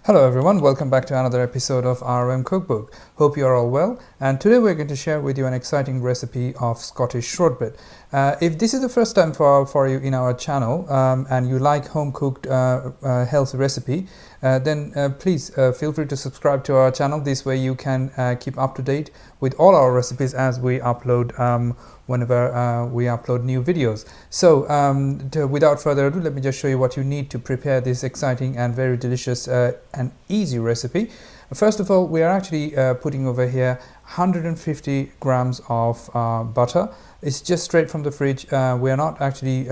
Hello everyone, welcome back to another episode of RM Cookbook. Hope you are all well, and today we're going to share with you an exciting recipe of Scottish shortbread. If this is the first time for you in our channel and you like home cooked healthy recipe, then please feel free to subscribe to our channel. This way you can keep up to date with all our recipes as we upload whenever we upload new videos. So without further ado, let me just show you what you need to prepare this exciting and very delicious and easy recipe. First of all, we are actually putting over here 150 grams of butter. It's just straight from the fridge. We are not actually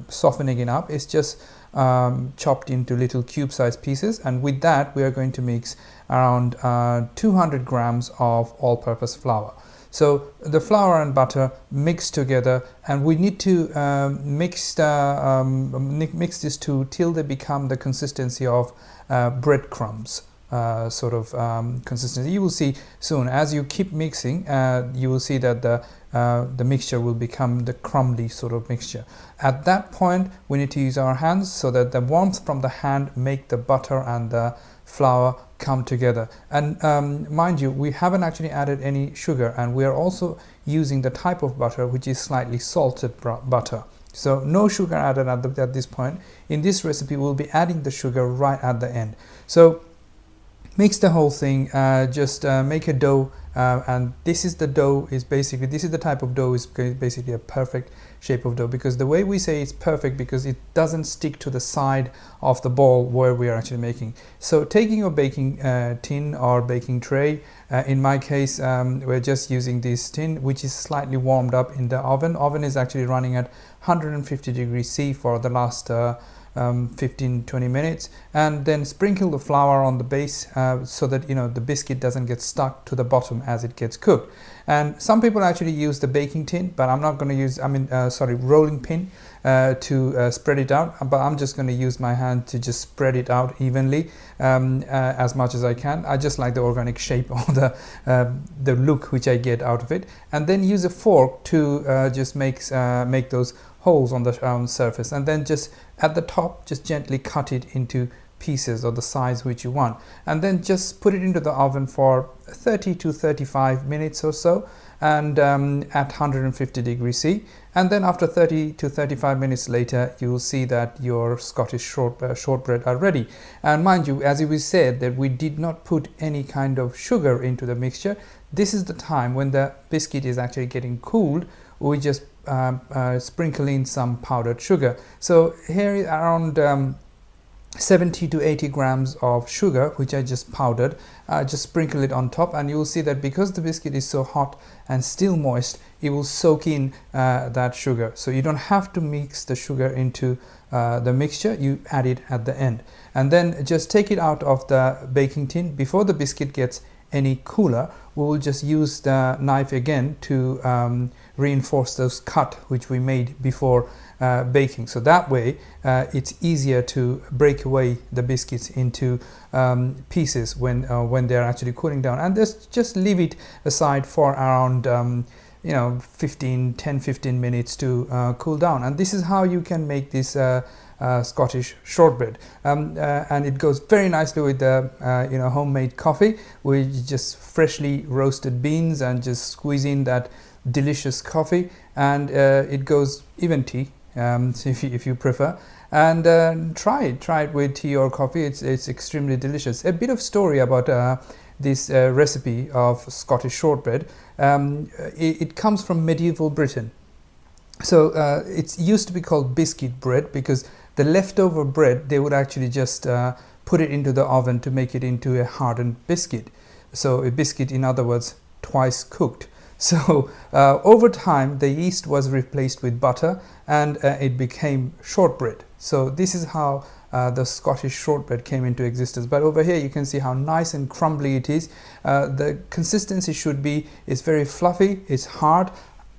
softening it up. It's just chopped into little cube-sized pieces, and with that we are going to mix around 200 grams of all-purpose flour. So the flour and butter mix together, and we need to mix these two till they become the consistency of breadcrumbs sort of consistency. You will see soon as you keep mixing, you will see that the mixture will become the crumbly sort of mixture. At that point we need to use our hands so that the warmth from the hand make the butter and the flour come together. And mind you, we haven't actually added any sugar, and we are also using the type of butter which is slightly salted butter. So no sugar added at this point. In this recipe we'll be adding the sugar right at the end. So mix the whole thing, just make a dough, and this is the dough. Is basically, this is the type of dough, is basically a perfect shape of dough, because the way we say it's perfect because it doesn't stick to the side of the ball where we are actually making. So taking your baking tin or baking tray, in my case we're just using this tin which is slightly warmed up in the oven is actually running at 150 degrees C for the last 15-20 minutes, and then sprinkle the flour on the base so that the biscuit doesn't get stuck to the bottom as it gets cooked. And some people actually use the baking tin, but I'm not going to use rolling pin to spread it out, but I'm just going to use my hand to just spread it out evenly as much as I can. I just like the organic shape or the look which I get out of it, and then use a fork to just make those holes on the surface, and then just at the top just gently cut it into pieces of the size which you want, and then just put it into the oven for 30 to 35 minutes or so, and at 150 degrees C. And then after 30 to 35 minutes later, you will see that your Scottish shortbread are ready. And mind you, as we said that we did not put any kind of sugar into the mixture, this is the time when the biscuit is actually getting cooled. We just sprinkle in some powdered sugar. So here is around 70 to 80 grams of sugar which I just powdered. Just sprinkle it on top, and you will see that because the biscuit is so hot and still moist, it will soak in that sugar. So you don't have to mix the sugar into the mixture, you add it at the end, and then just take it out of the baking tin. Before the biscuit gets any cooler, we will just use the knife again to reinforce those cut which we made before baking. So that way it's easier to break away the biscuits into pieces when they're actually cooling down, and just leave it aside for around 10-15 minutes to cool down. And this is how you can make this Scottish shortbread, and it goes very nicely with the homemade coffee. We just freshly roasted beans and just squeeze in that delicious coffee, and it goes even tea, so if you prefer, and try it with tea or coffee. It's extremely delicious. A bit of story about this recipe of Scottish shortbread. It comes from medieval Britain. So it used to be called biscuit bread because the leftover bread they would actually just put it into the oven to make it into a hardened biscuit. So a biscuit, in other words, twice cooked. So over time the yeast was replaced with butter, and it became shortbread. So this is how the Scottish shortbread came into existence. But over here you can see how nice and crumbly it is. The consistency should be, it's very fluffy, it's hard.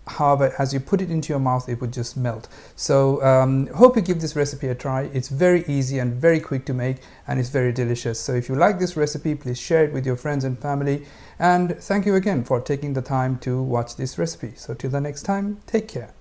However, as you put it into your mouth, it would just melt. So hope you give this recipe a try. It's very easy and very quick to make, and it's very delicious. So if you like this recipe, please share it with your friends and family. And thank you again for taking the time to watch this recipe. So till the next time, take care.